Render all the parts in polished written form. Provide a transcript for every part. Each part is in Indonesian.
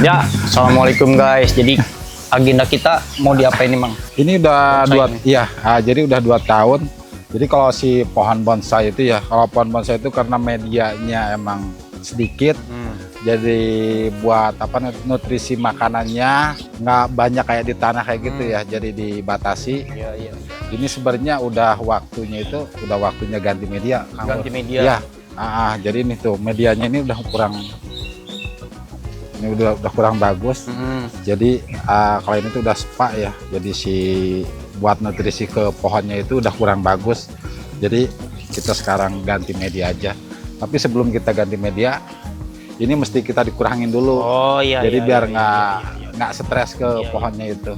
Ya, assalamualaikum guys. Jadi agenda kita mau diapain nih, Mang? Ini udah Bonsai jadi udah 2 tahun. Jadi kalau si pohon bonsai itu ya, kalau pohon bonsai itu karena medianya emang sedikit, jadi buat nutrisi makanannya nggak banyak kayak di tanah kayak gitu ya, jadi dibatasi. Iya. Ini sebenarnya udah waktunya ganti media. Ganti media. Ya, jadi ini tuh medianya ini udah kurang bagus. Jadi kalau ini tuh udah spa ya, jadi buat nutrisi ke pohonnya itu udah kurang bagus. Jadi kita sekarang ganti media aja. Tapi sebelum kita ganti media, ini mesti kita dikurangin dulu. Oh iya. Jadi iya, biar iya. nggak stres ke Iya. pohonnya itu.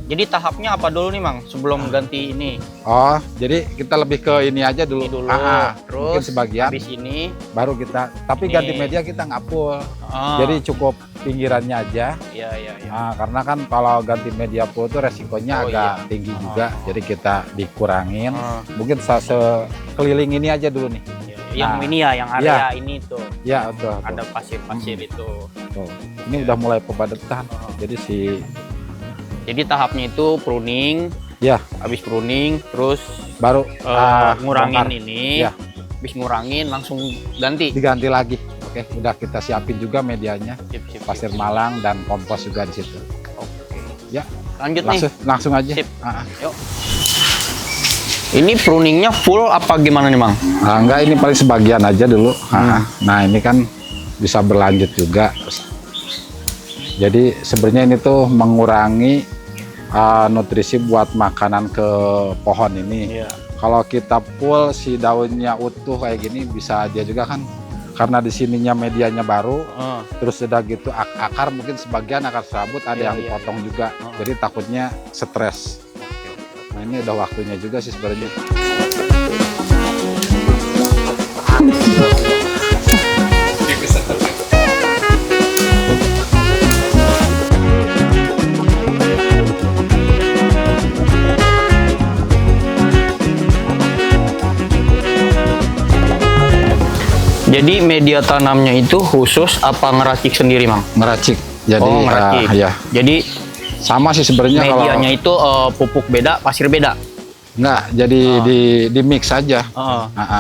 Jadi tahapnya apa dulu nih, Mang? Sebelum ganti ini. Oh, jadi kita lebih ke ini aja dulu. Ini dulu. Mungkin Terus sebagian habis ini. baru kita. Tapi Ini. ganti media kita nggak full. Jadi cukup pinggirannya aja. Iya. Karena kan kalau ganti media full itu resikonya agak tinggi juga. Jadi kita dikurangin. Mungkin sekeliling ini aja dulu nih. Yang ini ya, yang area ini tuh. Ya, betul. Ada pasir-pasir itu. Tuh. Ini udah mulai pembadetan. Jadi tahapnya itu pruning. Ya, Habis pruning terus baru ngurangin bongkar. ini. Ya. Habis ngurangin langsung ganti. Diganti lagi. Oke, udah kita siapin juga medianya. Sip. Pasir malang dan kompos juga di situ. Oke. Ya, Lanjut nih. langsung aja. Sip. Yuk. Ini pruningnya full apa gimana nih, Mang? Enggak, ini paling sebagian aja dulu. Nah, ini kan bisa berlanjut juga. Jadi sebenarnya ini tuh mengurangi nutrisi buat makanan ke pohon ini. Iya. Kalau kita full si daunnya utuh kayak gini, bisa aja juga kan, karena di sininya medianya baru. Terus udah gitu akar mungkin sebagian akar serabut ada yang dipotong juga. Jadi takutnya stres. Nah, ini udah waktunya juga sih sebenarnya. Jadi media tanamnya itu khusus apa ngeracik sendiri, Mang? Ngeracik. Jadi ngeracik. ya Jadi sama sih sebenarnya kalau medianya itu pupuk beda, pasir beda. enggak, jadi di mix aja.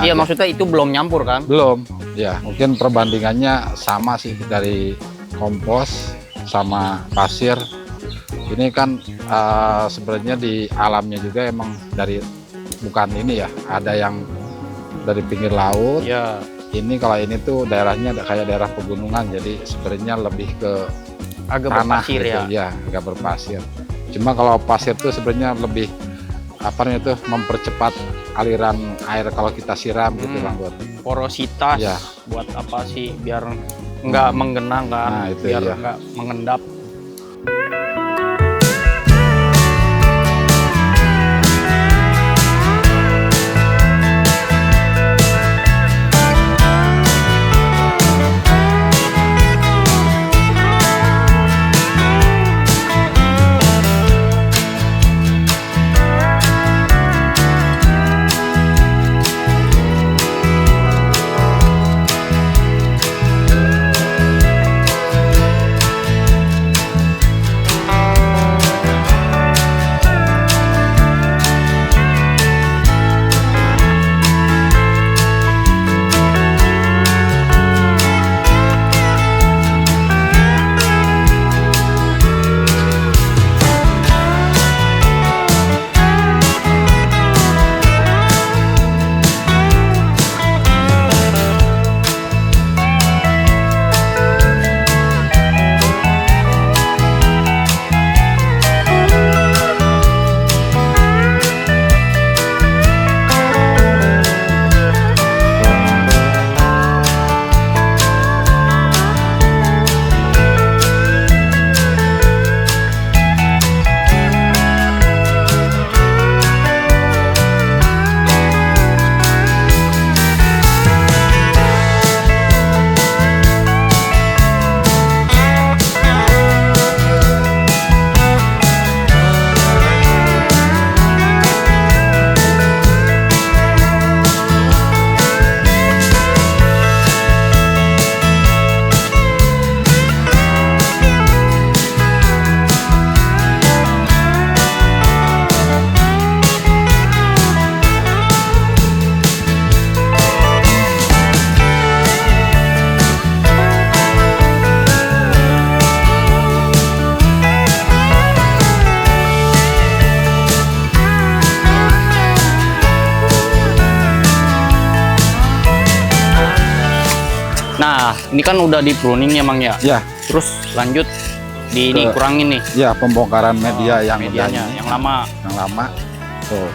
Iya, maksudnya itu belum nyampur kan? Belum. Ya, mungkin perbandingannya sama sih dari kompos sama pasir. Ini kan sebenarnya di alamnya juga emang bukan ini ya, ada yang dari pinggir laut. Iya. Ini kalau ini tuh daerahnya kayak daerah pegunungan, jadi sebenarnya lebih ke Agak tanah berpasir gitu, ya. agak berpasir. Cuma kalau pasir tuh sebenarnya lebih mempercepat aliran air kalau kita siram gitu, Bang Bur. Porositas Ya. buat apa sih? Biar nggak menggenang kan? Nah, itu biar iya. nggak mengendap. Ini kan udah di pruning ya Mang ya. Ya, Terus lanjut dikurangin nih ya pembongkaran media yang medianya, udah yang lama. yang lama. Tuh.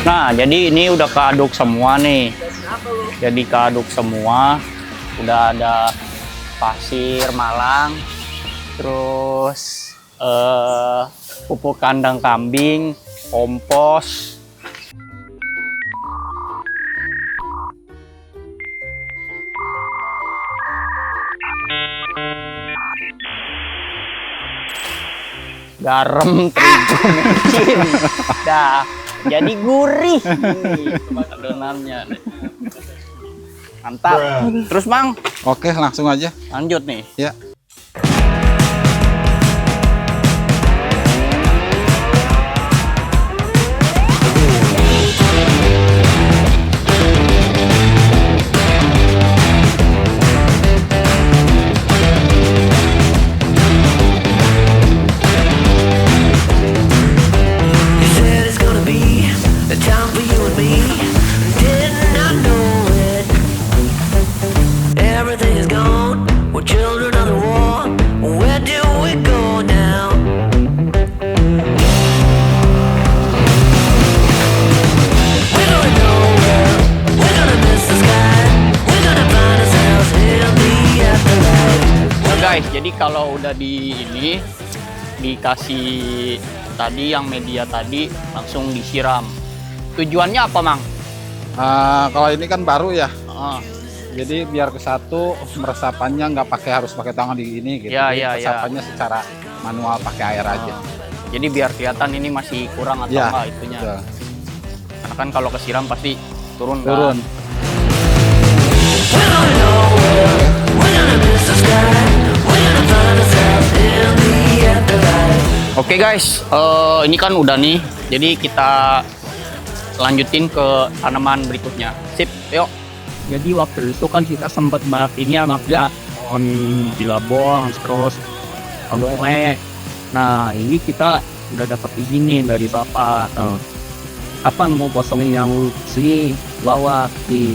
Nah, jadi ini udah keaduk semua nih. Jadi keaduk semua. Udah ada pasir malang, terus pupuk kandang kambing, kompos. Garam, terigu, micin. Dah, jadi gurih ini adonannya. Mantap. Terus Mang, Oke, langsung aja. lanjut nih. Ya. You said it's gonna be a time for you and me. Did not know it. Everything is gone. We're children of the war. Where do we go now? We're going nowhere. We're gonna miss the sky. We're gonna find ourselves in the afterlife. Nah guys, jadi kalau udah dikasih tadi yang media tadi langsung disiram. Tujuannya apa Mang? Kalau ini kan baru ya. Ah, Jadi biar ke satu meresapannya nggak harus pakai tangan di ini gitu. Ya, Jadi ya, ya. resapannya secara manual pakai air aja. jadi biar kelihatan ini masih kurang atau Ya, enggak itunya. betul. Karena kan kalau kesiram pasti turun. Turun. Kan? We're going nowhere. We're gonna miss the sky. We're gonna find ourselves in the afterlife. Oke guys, ini kan udah nih. Jadi kita lanjutin ke tanaman berikutnya. Sip, yuk. Jadi waktu itu kan kita sempat bahas ini anaknya on Bilabong terus oleh. Nah ini kita udah dapat izin nih dari bapak. Apa mau kosongin yang sini bawa di.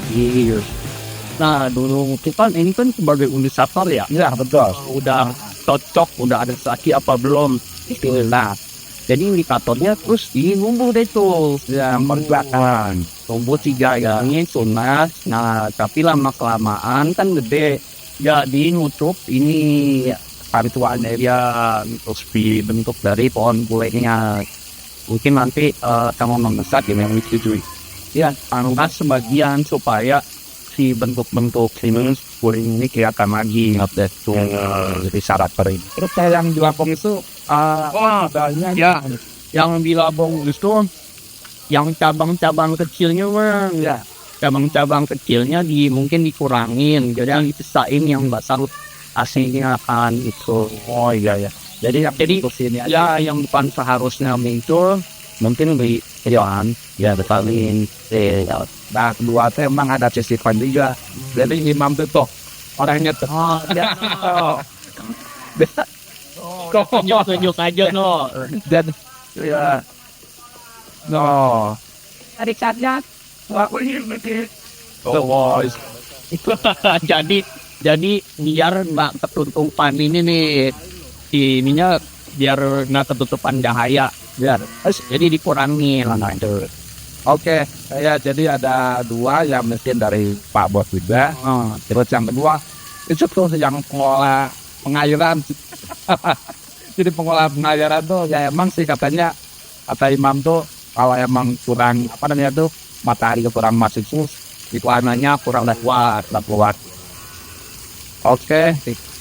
Nah dulu kita ini kan sebagai inisiator ya. Ya betul. Udah cocok, udah ada saki apa belum? Itu lah. Jadi indikatornya terus ini numbuh deh tuh yang berbelakang tumbuh 3 yang tunas. Nah tapi lama kelamaan kan gede jadi nutup ini parituannya dia terus dibentuk dari pohon kulenya. Mungkin nanti kamu membesar ya yang disetujui ya taruhkan sebagian supaya si bentuk-bentuk ini kuning ini kelihatan lagi update tuh jadi syarat kering. Terus saya yang di Lampung itu banyak ya yang di Lampung itu yang cabang-cabang kecilnya Bang ya cabang-cabang kecilnya mungkin dikurangin jadi yang dipisahin yang basal aslinya akan itu. Oh iya ya jadi ya yang bukan seharusnya itu mungkin lebih jalan ya betalin nah kedua itu emang ada sisifan juga jadi imam itu orangnya tuh kok tunjuk aja no dan ya no adik saatnya guys. jadi biar nggak ketutupan ini nih, ininya biar nggak ketutupan cahaya, jadi dikurangi lah itu. Oke, saya jadi ada 2 yang mungkin dari Pak Bos juga. Terus yang kedua itu tuh yang pengelola pengairan. Jadi pengelola pengairan tuh ya emang sih katanya kata Imam tuh kalau emang kurang apa namanya tuh matahari kurang masuk tuh iklanannya kurang kuat. Oke,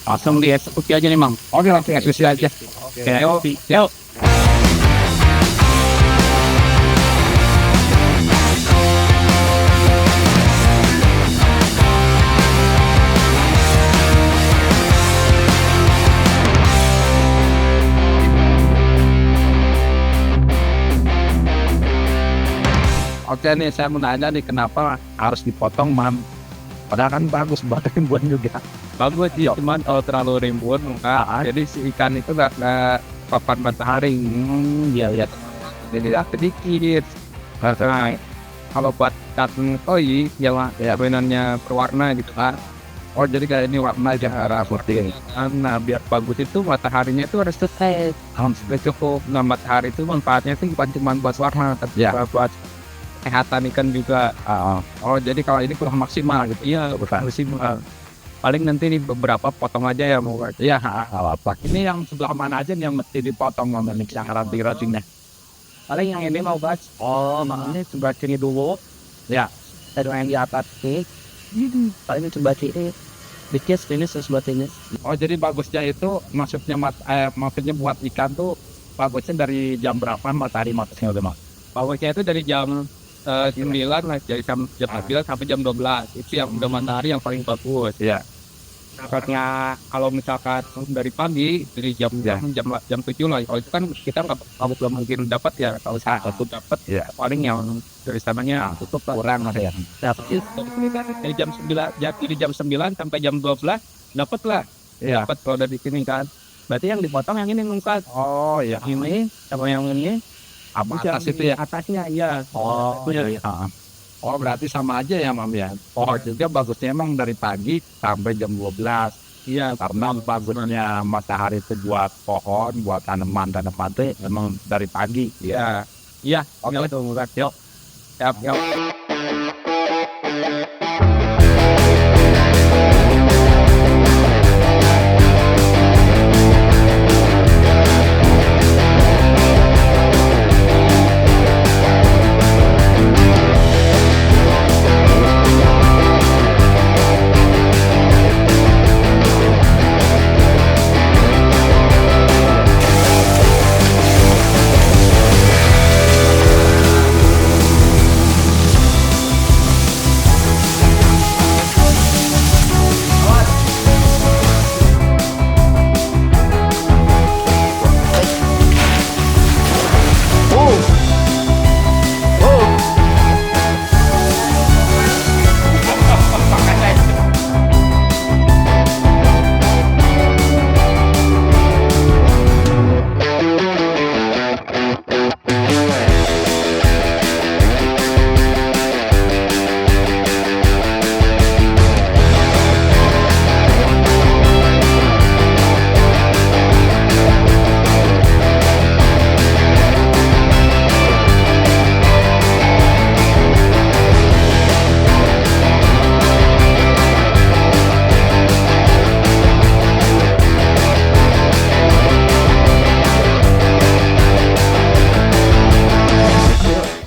Langsung dieksekusi aja nih Mang. oke langsung eksekusi aja. Yuk. Oke nih saya mau nanya nih kenapa harus dipotong Mam? Padahal kan bagus buat rimbun juga. Bagus sih, cuman kalau terlalu rimbun enggak. Jadi si ikan itu nggak papan matahari. Iya. Jadi sedikit. Nah, kalau buat ikan koi, ya mainannya berwarna gitu kan. Oh jadi kayak ini warna merah putih. Nah, biar bagus itu mataharinya itu harus selesai. Sudah cukup. Nah, matahari itu manfaatnya itu bukan cuma buat warna, tapi Ya. juga buat kesehatan ikan juga. Oh jadi kalau ini kurang maksimal gitu. Iya, Bukan. maksimal. Paling nanti nih beberapa potong aja ya mau. Iya, apa? Ini yang sebelah mana aja nih yang mesti dipotong Mam yang ranting-rantingnya? Paling yang ini mau bahas. Oh, makanya coba sini dulu. Ya. Ada yang di atas nih. Paling coba sini. Dikit ini sesuatu ini. Oh jadi bagusnya itu maksudnya maksudnya buat ikan tuh bagusnya dari jam berapa matahari maksudnya udah Mas? Bagusnya itu dari jam 9 lah, dari jam 9 sampai jam 12. Itu yang udah matahari yang paling bagus. Iya. Karena kalau misalkan dari pagi dari jam 7 lah, kalau itu kan kita nggak belum mungkin dapat ya. Kalau satu dapat Iya. paling yang dari sananya tutup lah. Kurang mas ya. Dapat dari jam 9 dari jam 9 sampai jam 12 dapat lah. Iya. Dapat kalau dari sini kan. Berarti yang dipotong yang ini ngungkat. Oh iya. Ini sama yang ini Apa atas itu ya? atasnya iya. Oh iya. Oh berarti sama aja ya Mam ya. Oh juga bagusnya emang dari pagi sampai jam 12. Iya, Karena bagusnya matahari itu buat pohon, buat tanaman itu emang dari pagi. iya. Iya, oke itu ngungkat. Yuk. Siap, yuk.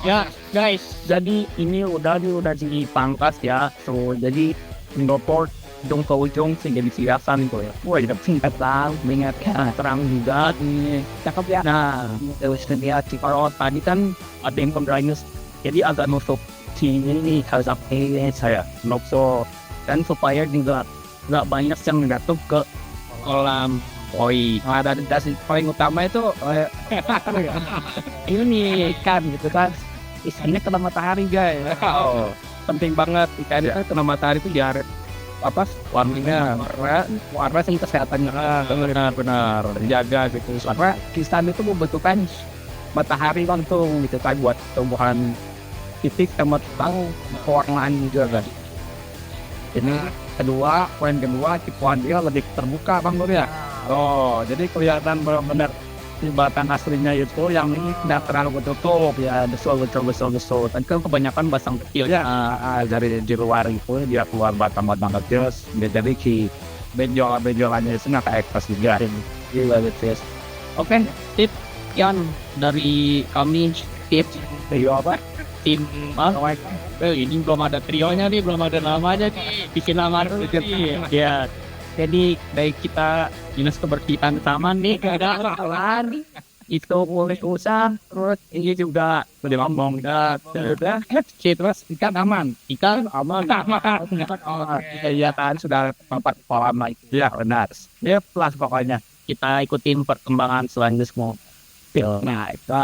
Ya guys, jadi ini udah dipangkas ya. So jadi ngopor ujung ke ujung sehingga disiasan itu ya. Wah, udah singkat lah, mengingatkan terang juga nih. Cakep ya. Nah, terus lihat si kalau tadi kan ada yang pemberanius, jadi agak nusuk sini nih harus apa saya nusuk dan supaya juga nggak banyak yang jatuh ke kolam koi. Nah, dan paling utama itu ini ikan gitu kan. Ikannya kena matahari guys. Oh, penting banget ikan itu kena matahari itu biar apa warnanya warna sih kesehatannya benar dijaga gitu. Karena ikan itu membutuhkan matahari langsung gitu kan buat tumbuhan titik sama tentang pewarnaan juga kan. Ini poin kedua tipuan dia lebih terbuka Bang Nur ya. Oh, jadi kelihatan benar-benar jembatan aslinya itu yang ini tidak terlalu tertutup ya, besul. Dan kan kebanyakan batang kecil ya, dari di luar itu dia keluar batang-batang kecil, jadi si benjolan-benjolannya itu nggak kayak ekspres juga. Gila gitu. Oke, tip Yan dari kami, tips Trio apa? tim ini belum ada trionya nih, belum ada namanya nih, bikin nama dulu nih. Ya, jadi baik kita dinas kebersihan taman nih ada alasan itu boleh usah, terus ini juga udah ngomong udah terus ikan aman Iya kan sudah tempat kolam lah itu ya benar. Ya plus pokoknya kita ikutin perkembangan selanjutnya. nah itu